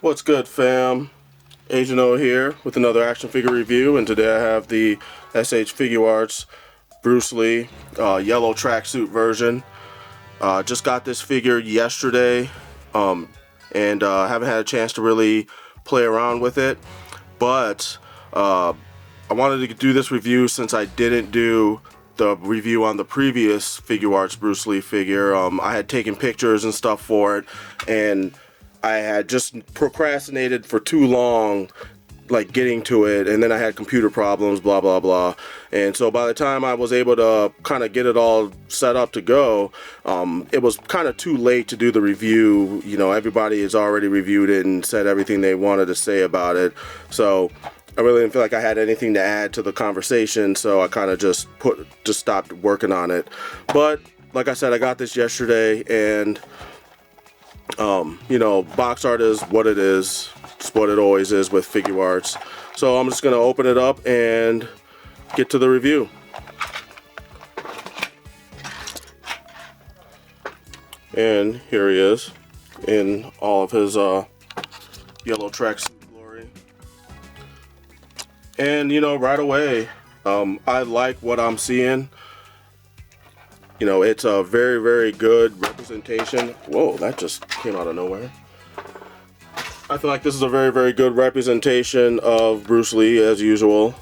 What's good, fam? Agent O here with another action figure review, and today I have the Figuarts Bruce Lee yellow tracksuit version. Just got this figure yesterday, and haven't had a chance to really play around with it, but I wanted to do this review since I didn't do the review on the previous Figuarts Bruce Lee figure. I had taken pictures and stuff for it, and I had just procrastinated for too long, like getting to it, and then I had computer problems, blah blah blah. And so by the time I was able to kind of get it all set up to go, it was kind of too late to do the review. You know, everybody has already reviewed it and said everything they wanted to say about it. So I really didn't feel like I had anything to add to the conversation, so I kind of just stopped working on it. But like I said, I got this yesterday, and you know, box art is what it is. It's what it always is with Figuarts. So I'm just gonna open it up and get to the review. And here he is in all of his yellow tracksuit glory. And you know, right away, I like what I'm seeing. You know, it's a very, very good representation. Whoa, that just came out of nowhere. I feel like this is a very, very good representation of Bruce Lee, as usual.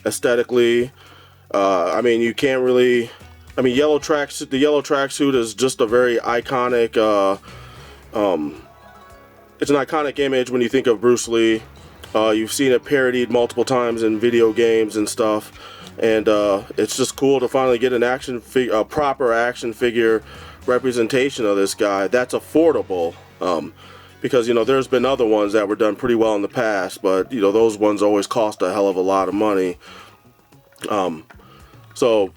Aesthetically, I mean, you can't really... I mean, the yellow tracksuit is just a very iconic... it's an iconic image when you think of Bruce Lee. You've seen it parodied multiple times in video games and stuff. And it's just cool to finally get a proper action figure representation of this guy that's affordable. Because, you know, there's been other ones that were done pretty well in the past, but, you know, those ones always cost a hell of a lot of money. So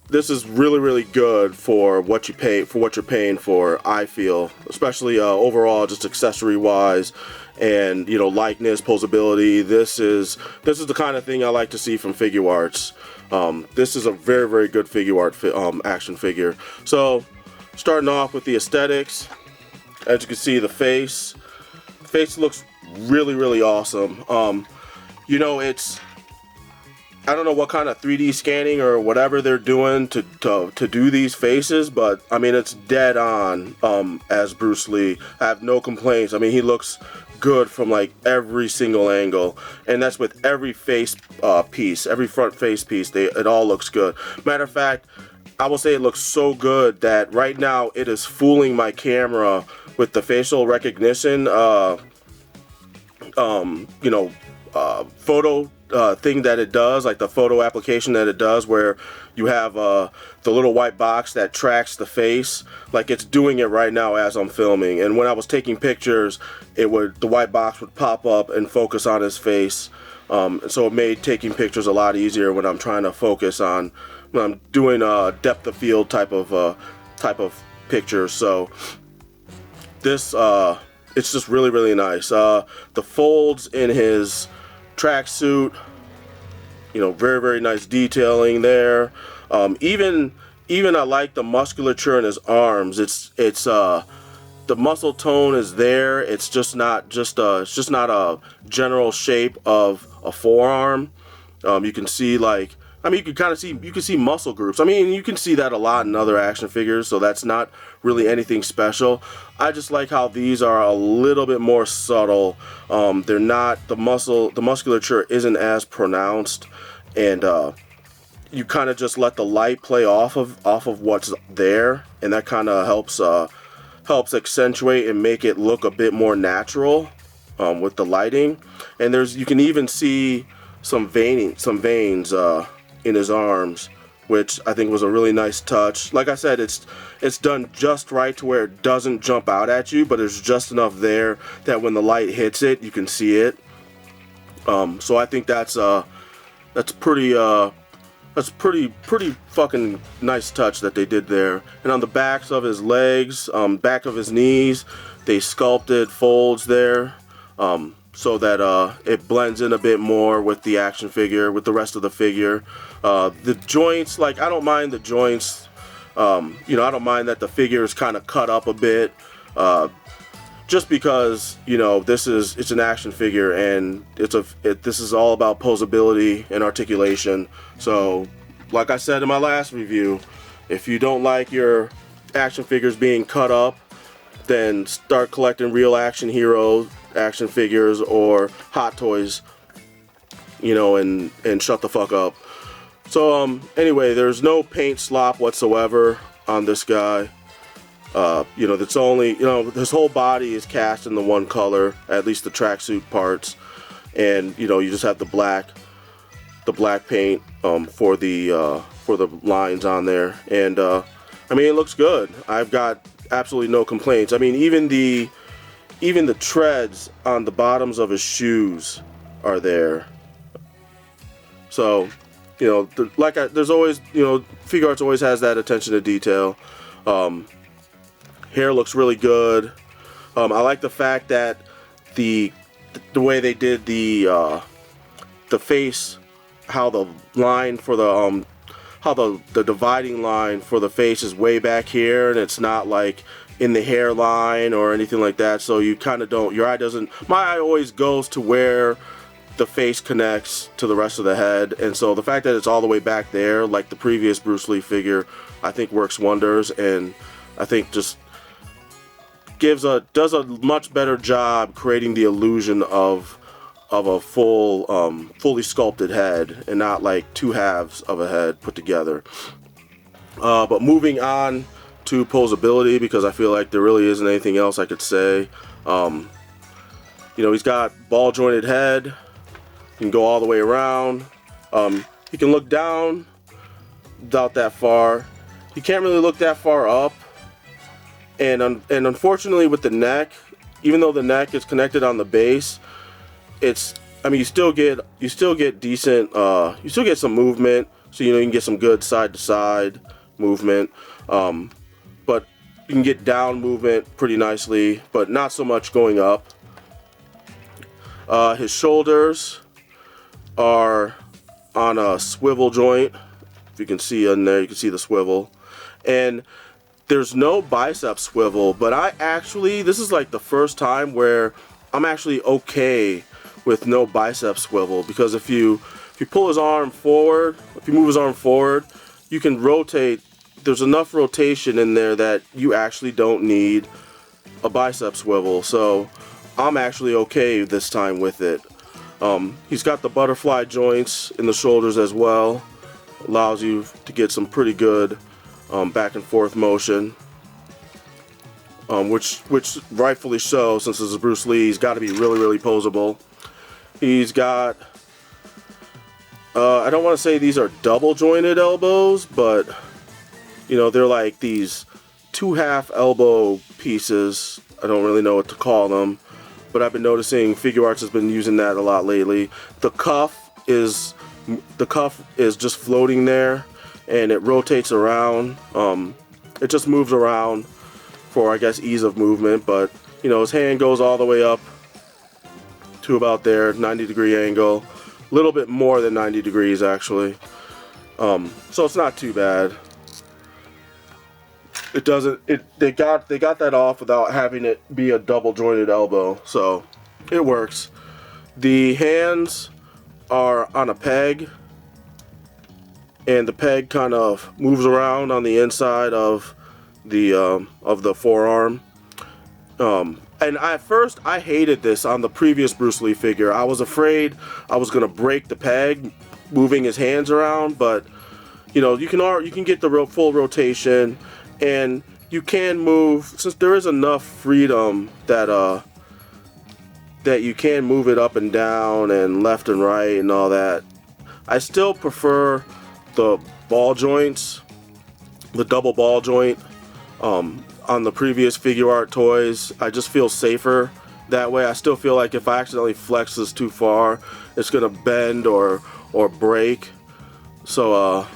this is really, really good for what you pay, for what you're paying for, I feel, especially overall, just accessory wise, and, you know, likeness, posability. This is the kind of thing I like to see from Figuarts. This is a very, very good Figuart action figure. So starting off with the aesthetics, as you can see, the face looks really, really awesome. You know, I don't know what kind of 3D scanning or whatever they're doing to do these faces, but I mean, it's dead on as Bruce Lee. I have no complaints. I mean, he looks good from like every single angle, and that's with every face piece, every front face piece. It all looks good. Matter of fact, I will say it looks so good that right now it is fooling my camera with the facial recognition you know, photo thing that it does, like the photo application that it does, where you have the little white box that tracks the face. Like, it's doing it right now as I'm filming, and when I was taking pictures, the white box would pop up and focus on his face. So it made taking pictures a lot easier when I'm trying to focus on, when I'm doing a depth of field type of picture. So this it's just really, really nice. The folds in his tracksuit, you know, very, very nice detailing there. Even I like the musculature in his arms. It's the muscle tone is there. It's just not a general shape of a forearm. You can see, like, I mean, you can see muscle groups. I mean, you can see that a lot in other action figures, so that's not really anything special. I just like how these are a little bit more subtle. They're not, the musculature isn't as pronounced, and you kind of just let the light play off of what's there, and that kind of helps accentuate and make it look a bit more natural with the lighting. And you can even see some veins in his arms, which I think was a really nice touch. Like I said, it's done just right to where it doesn't jump out at you, but there's just enough there that when the light hits it, you can see it. So I think that's pretty fucking nice touch that they did there. And on the backs of his legs, back of his knees, they sculpted folds there. So that it blends in a bit more with the action figure, with the rest of the figure. The joints, like, I don't mind the joints. You know, I don't mind that the figure is kind of cut up a bit. just because, you know, it's an action figure, and this is all about posability and articulation. So, like I said in my last review, if you don't like your action figures being cut up, then start collecting real action hero action figures or Hot Toys, you know, and shut the fuck up. So anyway, there's no paint slop whatsoever on this guy. You know, that's only, you know, his whole body is cast in the one color, at least the tracksuit parts, and you know, you just have the black paint for the lines on there, and I mean, it looks good. I've got absolutely no complaints. I mean, even the treads on the bottoms of his shoes are there. So, you know, there's always, you know, Figuarts always has that attention to detail. Hair looks really good. I like the fact that the way they did the face, how the line for the how the dividing line for the face is way back here, and it's not like in the hairline or anything like that. So you kind of don't, my eye always goes to where the face connects to the rest of the head, and so the fact that it's all the way back there, like the previous Bruce Lee figure, I think works wonders, and I think just does a much better job creating the illusion of a fully sculpted head, and not like two halves of a head put together. But moving on to posability, because I feel like there really isn't anything else I could say. You know, he's got ball jointed head. He can go all the way around. He can look down without that far. He can't really look that far up. And unfortunately with the neck, even though the neck is connected on the base, I mean, you still get decent, you still get some movement, so you know, you can get some good side to side movement, but you can get down movement pretty nicely, but not so much going up. His shoulders are on a swivel joint. If you can see in there, you can see the swivel, and there's no bicep swivel, but this is like the first time where I'm actually okay with no bicep swivel, because if you pull his arm forward, if you move his arm forward, you can rotate. There's enough rotation in there that you actually don't need a bicep swivel, so I'm actually okay this time with it. He's got the butterfly joints in the shoulders as well, allows you to get some pretty good back and forth motion, which rightfully so, since this is Bruce Lee. He's got to be really, really posable. He's got, I don't want to say these are double jointed elbows, but you know, they're like these two half elbow pieces. I don't really know what to call them, but I've been noticing Figuarts has been using that a lot lately. The cuff is just floating there, and it rotates around. It just moves around for, I guess, ease of movement, but you know, his hand goes all the way up to about there, 90-degree angle, a little bit more than 90 degrees actually. So it's not too bad. It doesn't. They got that off without having it be a double jointed elbow, so it works. The hands are on a peg, and the peg kind of moves around on the inside of the forearm. And at first I hated this on the previous Bruce Lee figure. I was afraid I was gonna break the peg moving his hands around, but you know, you can get the full rotation, and you can move, since there is enough freedom that you can move it up and down and left and right and all that. I still prefer the ball joints, the double ball joint on the previous Figuart toys. I just feel safer that way. I still feel like if I accidentally flex this too far, it's gonna bend or break. So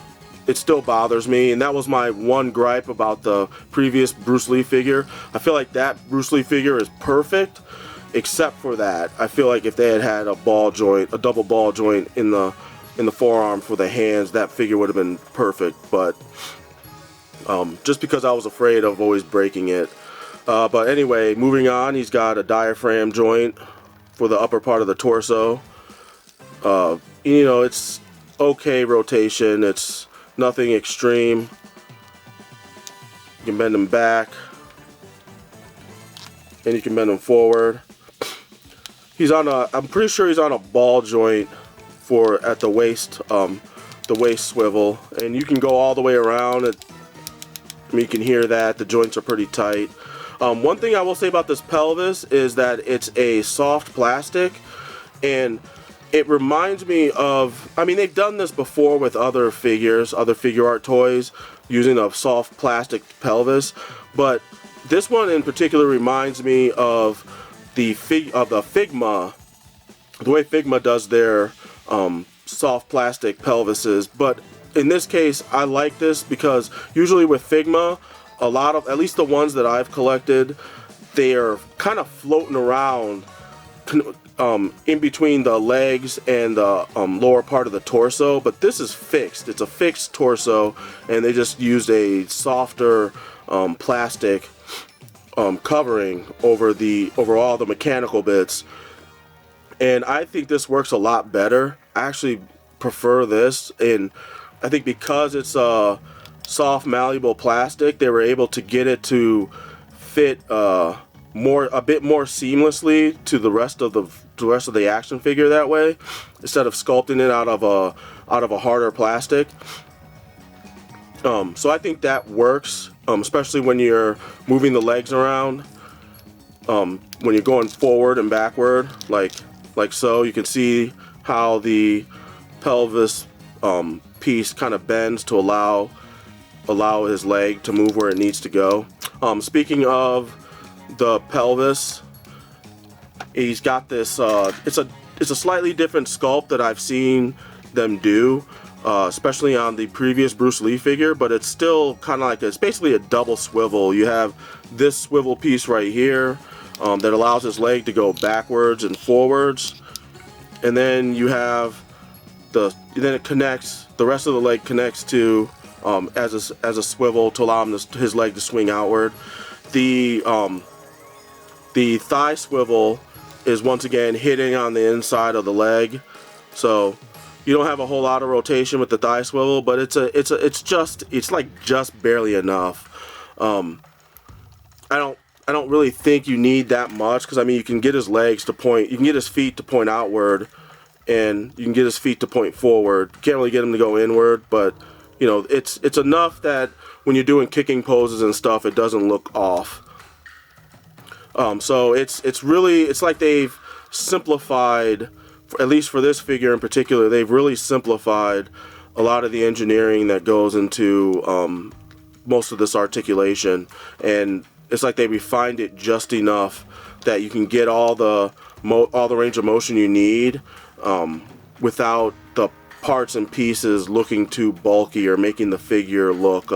it still bothers me, and that was my one gripe about the previous Bruce Lee figure. I feel like that Bruce Lee figure is perfect, except for that. I feel like if they had a ball joint, a double ball joint in the forearm for the hands, that figure would have been perfect. But just because I was afraid of always breaking it. But anyway, moving on, he's got a diaphragm joint for the upper part of the torso. You know, it's okay rotation. It's nothing extreme. You can bend him back, and you can bend him forward. He's on a, I'm pretty sure he's on a ball joint for at the waist swivel, and you can go all the way around. I mean, you can hear that the joints are pretty tight. One thing I will say about this pelvis is that it's a soft plastic, and it reminds me of, I mean, they've done this before with other figures, other figure art toys, using a soft plastic pelvis, but this one in particular reminds me of the Figma, the way Figma does their soft plastic pelvises. But in this case, I like this because usually with Figma, a lot of, at least the ones that I've collected, they are kind of floating around in between the legs and the lower part of the torso, but this is fixed. It's a fixed torso, and they just used a softer plastic covering over all the mechanical bits, and I think this works a lot better. I actually prefer this, and I think because it's a soft malleable plastic, they were able to get it to fit a bit more seamlessly to the rest of the action figure that way, instead of sculpting it out of a harder plastic. So I think that works, especially when you're moving the legs around, when you're going forward and backward, like so. You can see how the pelvis piece kind of bends to allow his leg to move where it needs to go. Speaking of the pelvis, he's got this, it's a slightly different sculpt that I've seen them do, especially on the previous Bruce Lee figure, but it's still kind of like, it's basically a double swivel. You have this swivel piece right here that allows his leg to go backwards and forwards, and then you have then it connects, the rest of the leg connects to as a swivel to allow his leg to swing outward. The thigh swivel is once again hitting on the inside of the leg, so you don't have a whole lot of rotation with the thigh swivel, but it's like just barely enough. I don't really think you need that much, because I mean, you can get his legs to point, you can get his feet to point outward, and you can get his feet to point forward. You can't really get him to go inward, but you know, it's enough that when you're doing kicking poses and stuff, it doesn't look off. So it's like they've simplified, at least for this figure in particular, they've really simplified a lot of the engineering that goes into most of this articulation, and it's like they refined it just enough that you can get all the range of motion you need without the parts and pieces looking too bulky or making the figure look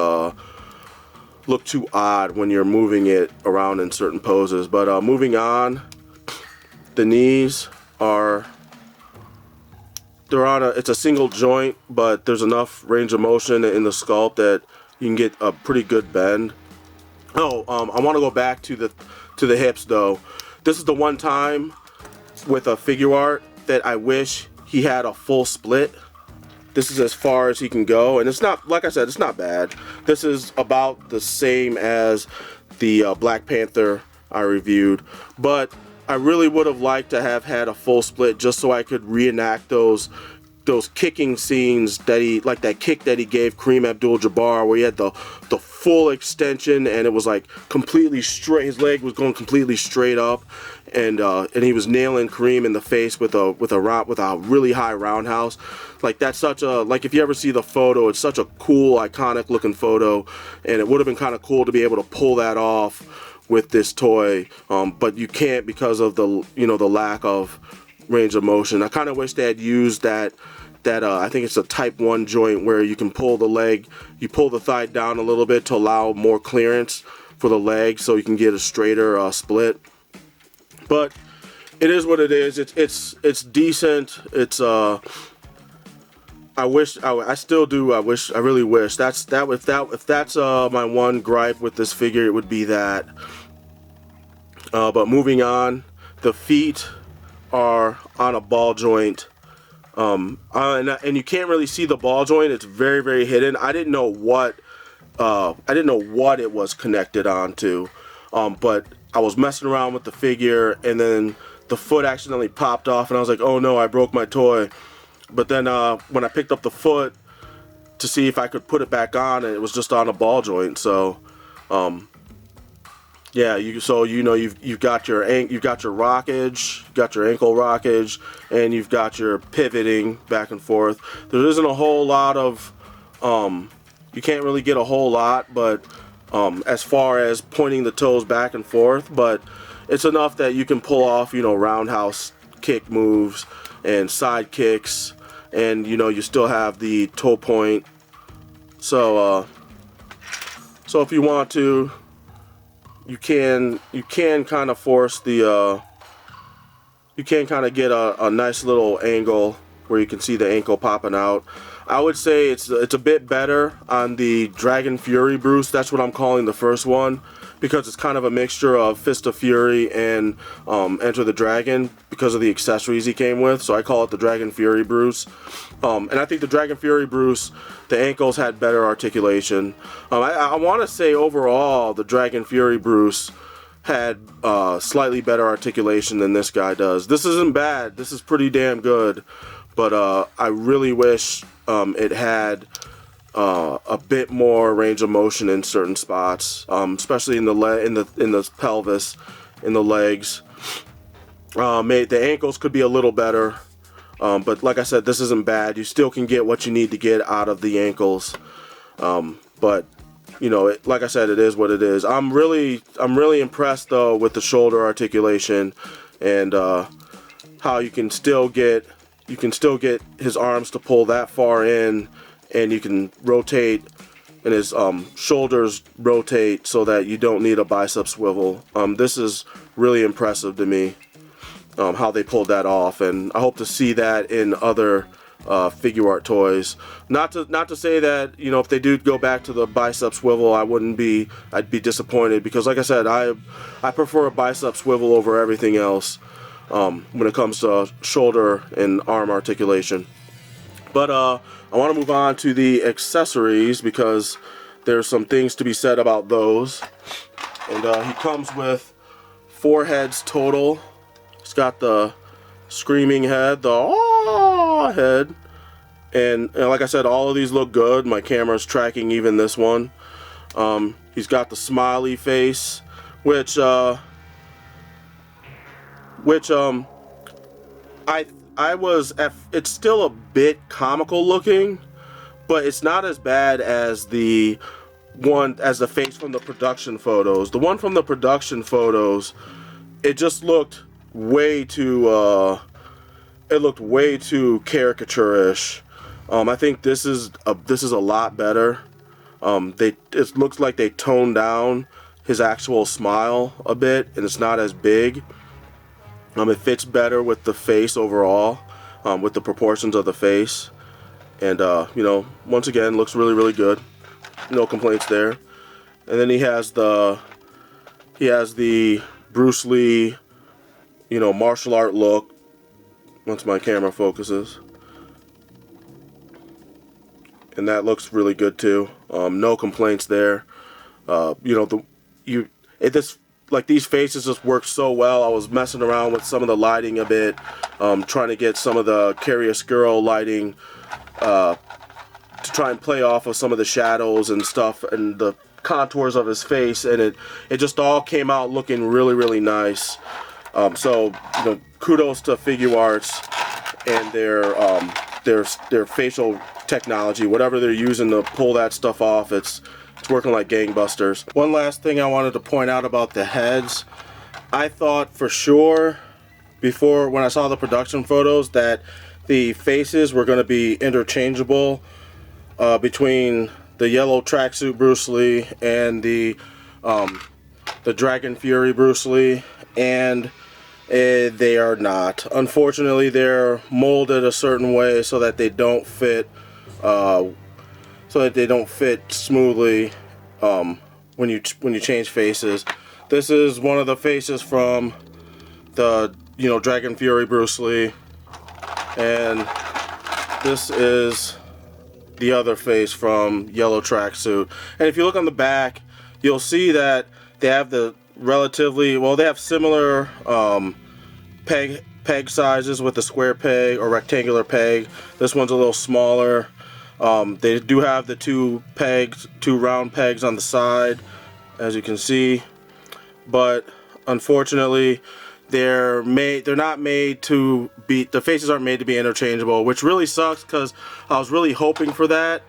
too odd when you're moving it around in certain poses. But moving on, the knees are, it's a single joint, but there's enough range of motion in the sculpt that you can get a pretty good bend. Oh, I want to go back to the hips though. This is the one time with a figure art that I wish he had a full split. This is as far as he can go, and it's not, like I said, it's not bad. This is about the same as the Black Panther I reviewed, but I really would have liked to have had a full split just so I could reenact those kicking scenes that he, like that kick that he gave Kareem Abdul-Jabbar, where he had the full extension and it was like completely straight. His leg was going completely straight up, and he was nailing Kareem in the face with a really high roundhouse. Like, that's such a, like, if you ever see the photo, it's such a cool, iconic looking photo, and it would have been kind of cool to be able to pull that off with this toy, but you can't because of the lack of range of motion. I kind of wish they had used that I think it's a type 1 joint where you can pull the leg, you pull the thigh down a little bit to allow more clearance for the leg so you can get a straighter split. But it is what it is. It's decent. It's I really wish if that's my one gripe with this figure, it would be that But moving on, the feet are on a ball joint. And you can't really see the ball joint. It's very, very hidden. I didn't know what it was connected onto. But I was messing around with the figure, and then the foot accidentally popped off, and I was like, oh no, I broke my toy. But then when I picked up the foot to see if I could put it back on, and it was just on a ball joint. So yeah, you've got your rockage, you've got your ankle rockage, and you've got your pivoting back and forth. There isn't a whole lot of you can't really get a whole lot, but as far as pointing the toes back and forth, but it's enough that you can pull off, roundhouse kick moves and side kicks, and you still have the toe point. So if you want to, you can kind of force the you can kind of get a nice little angle where you can see the ankle popping out. I would say it's a bit better on the Dragon Fury Bruce. That's what I'm calling the first one, because it's kind of a mixture of Fist of Fury and Enter the Dragon because of the accessories he came with. So I call it the Dragon Fury Bruce. And I think the Dragon Fury Bruce, the ankles had better articulation. I want to say overall the Dragon Fury Bruce had slightly better articulation than this guy does. This isn't bad. This is pretty damn good. But I really wish it had a bit more range of motion in certain spots, especially in the pelvis, in the legs. The ankles could be a little better, but like I said, this isn't bad. You still can get what you need to get out of the ankles, but like I said, it is what it is. I'm really impressed though with the shoulder articulation and how you can still get his arms to pull that far in, and you can rotate, and his shoulders rotate so that you don't need a bicep swivel. This is really impressive to me, how they pulled that off, and I hope to see that in other Figuart toys. Not to say that if they do go back to the bicep swivel, I'd be disappointed, because like I said, I prefer a bicep swivel over everything else when it comes to shoulder and arm articulation. But I want to move on to the accessories, because there's some things to be said about those. And he comes with 4 heads total. He's got the screaming head, the "Aww" head, and like I said, all of these look good. My camera's tracking even this one. He's got the smiley face, which it's still a bit comical looking, but it's not as bad as the face from the production photos. The one from the production photos, it just looked way too caricaturish. I think this is a lot better. It looks like they toned down his actual smile a bit, and it's not as big. It fits better with the face overall, with the proportions of the face, and once again, looks really, really good. No complaints there. And then he has the Bruce Lee, martial art look. Once my camera focuses, and that looks really good too. No complaints there. These faces just work so well. I was messing around with some of the lighting a bit, trying to get some of the Chiaroscuro lighting to try and play off of some of the shadows and stuff and the contours of his face, and it just all came out looking really, really nice. So kudos to Figuarts and their facial technology, whatever they're using to pull that stuff off. It's working like gangbusters. One last thing I wanted to point out about the heads. I thought for sure before, when I saw the production photos, that the faces were going to be interchangeable between the yellow tracksuit Bruce Lee and the Dragon Fury Bruce Lee, and they are not. Unfortunately, they're molded a certain way so that they don't fit smoothly when you change faces. This is one of the faces from the, Dragon Fury Bruce Lee. And this is the other face from Yellow Tracksuit. And if you look on the back, you'll see that they have they have similar peg sizes with the square peg or rectangular peg. This one's a little smaller. They do have the two round pegs on the side, as you can see, but unfortunately the faces aren't made to be interchangeable, which really sucks because I was really hoping for that,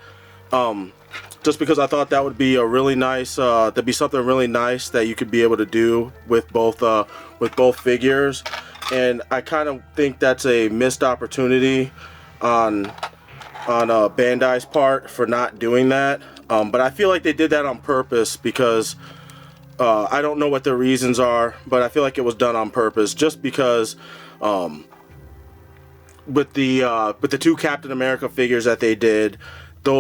just because I thought that would be a really nice that'd be something really nice that you could be able to do with both figures. And I kind of think that's a missed opportunity on Bandai's part for not doing that. But I feel like they did that on purpose because I don't know what their reasons are, but I feel like it was done on purpose just because with the two Captain America figures that they did, they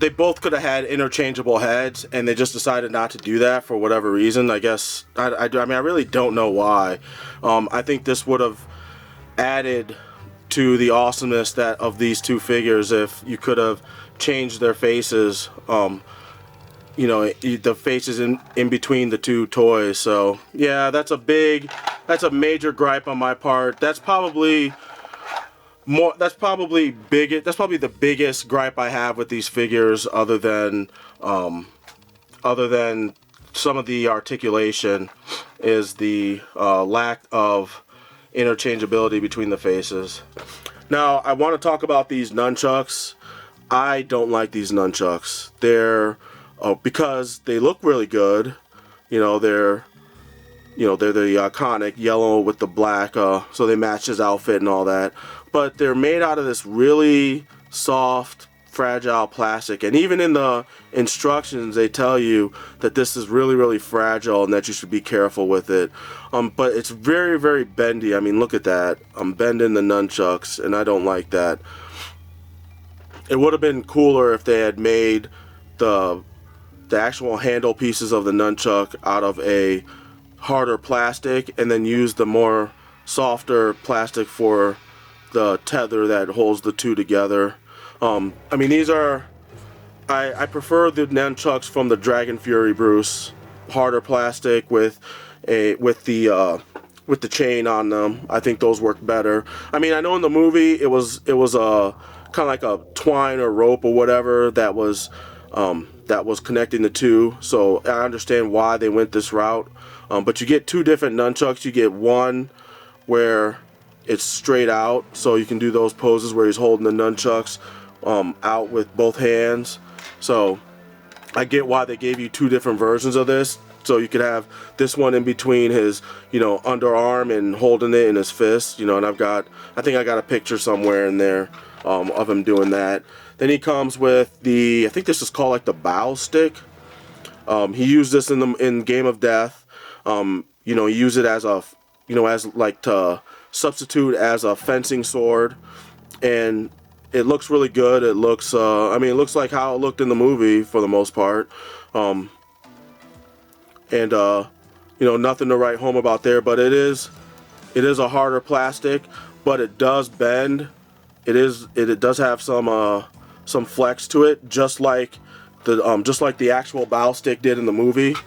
both could have had interchangeable heads, and they just decided not to do that for whatever reason. I guess I really don't know why. I think this would have added to the awesomeness of these two figures if you could have changed their faces. The faces in between the two toys. So yeah, that's a major gripe on my part. That's probably the biggest gripe I have with these figures, other than some of the articulation, is the lack of interchangeability between the faces. Now I want to talk about these nunchucks. I don't like these nunchucks. They're because they look really good. They're the iconic yellow with the black, so they match his outfit and all that. But they're made out of this really soft, fragile plastic. And even in the instructions, they tell you that this is really, really fragile and that you should be careful with it. But it's very, very bendy. I mean, look at that. I'm bending the nunchucks, and I don't like that. It would have been cooler if they had made the actual handle pieces of the nunchuck out of a harder plastic, and then use the more softer plastic for the tether that holds the two together. I prefer the nunchucks from the Dragon Fury Bruce, harder plastic with the chain on them. I think those work better. I mean, I know in the movie it was a kind of like a twine or rope or whatever that was connecting the two. So I understand why they went this route. But you get two different nunchucks. You get one where it's straight out, so you can do those poses where he's holding the nunchucks out with both hands. So I get why they gave you two different versions of this. So you could have this one in between his, underarm and holding it in his fist. And I think I got a picture somewhere in there of him doing that. Then he comes with I think this is called like the bow stick. He used this in Game of Death. He used it as to substitute as a fencing sword, and it looks really good. It looks, it looks like how it looked in the movie for the most part. Nothing to write home about there, but it is a harder plastic, but it does bend. It does have some flex to it, just like the actual bow stick did in the movie.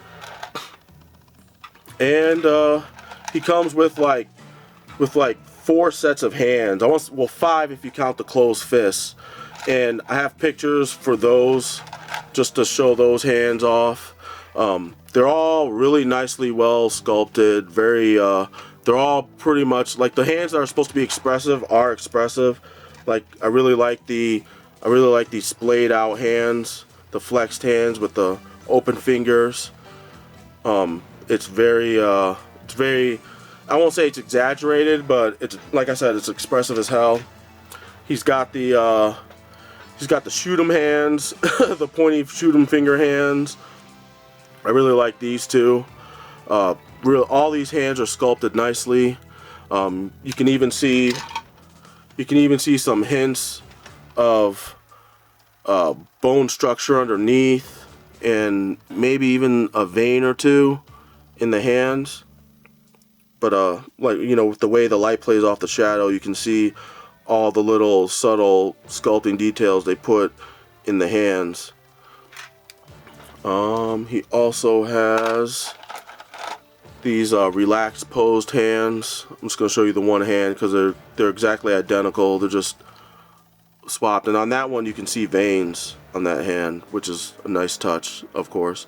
And he comes with like 4 sets of hands. 5 if you count the closed fists. And I have pictures for those, just to show those hands off. They're all really nicely well sculpted. They're all pretty much like the hands that are supposed to be expressive are expressive. Like I really like these splayed out hands, the flexed hands with the open fingers. It's very, I won't say it's exaggerated, but it's, like I said, it's expressive as hell. He's got the shoot 'em hands, the pointy shoot 'em finger hands. I really like these two. All these hands are sculpted nicely. You can even see some hints of bone structure underneath. and maybe even a vein or two in the hands. But like, you know, with the way the light plays off the shadow, you can see all the little subtle sculpting details they put in the hands. He also has these relaxed posed hands. I'm just going to show you the one hand because they're exactly identical. They're just swapped. And on that one you can see veins on that hand, which is a nice touch, of course.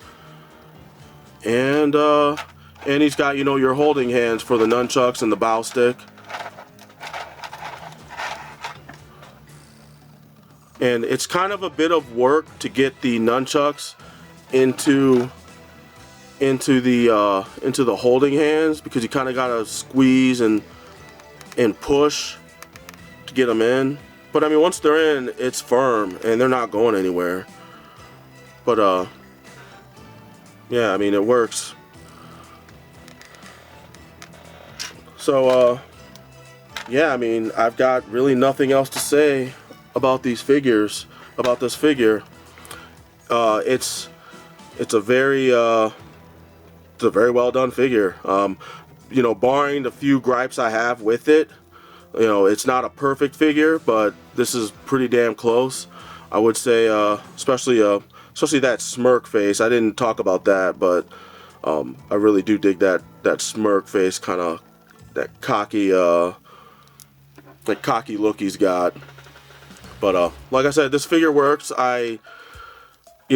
And he's got, you know, your holding hands for the nunchucks and the bow stick. And it's kind of a bit of work to get the nunchucks into the holding hands, because you kind of gotta squeeze and push to get them in. But I mean, once they're in, it's firm and they're not going anywhere. But yeah, I mean, it works. So yeah, I mean, I've got really nothing else to say about these figures, about this figure. It's a very well done figure. You know, barring the few gripes I have with it, you know, it's not a perfect figure, but this is pretty damn close, I would say. Especially that smirk face. I didn't talk about that, but I really do dig that smirk face, kind of that cocky look he's got. But like I said, this figure works. You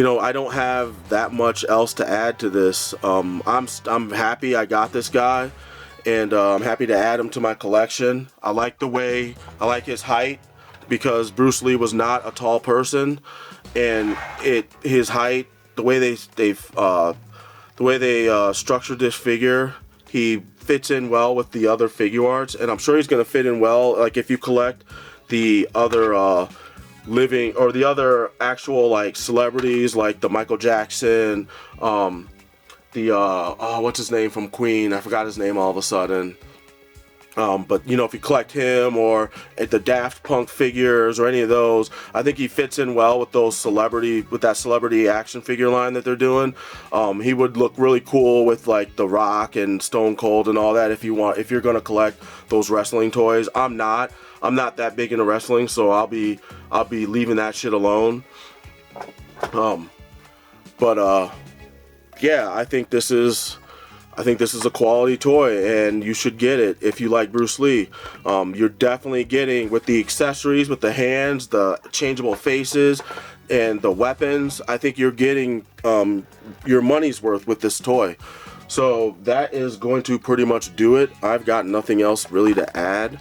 know, I don't have that much else to add to this. I'm happy I got this guy, and I'm happy to add him to my collection. I like his height, because Bruce Lee was not a tall person, and his height, the way they structured this figure, he fits in well with the other Figuarts, and I'm sure he's gonna fit in well. Like if you collect the other living, or the other actual like celebrities, like the Michael Jackson, what's his name from Queen? I forgot his name all of a sudden. But you know, if you collect him, or at the Daft Punk figures or any of those, I think he fits in well with that celebrity action figure line that they're doing. He would look really cool with like The Rock and Stone Cold and all that. If you're gonna collect those wrestling toys. I'm not that big into wrestling, so I'll be leaving that shit alone. Yeah, I think this is a quality toy, and you should get it if you like Bruce Lee. You're definitely getting, with the accessories, with the hands, the changeable faces, and the weapons, I think you're getting your money's worth with this toy. So that is going to pretty much do it. I've got nothing else really to add.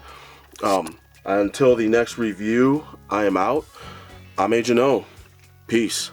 Until the next review, I am out. I'm Agent O. Peace.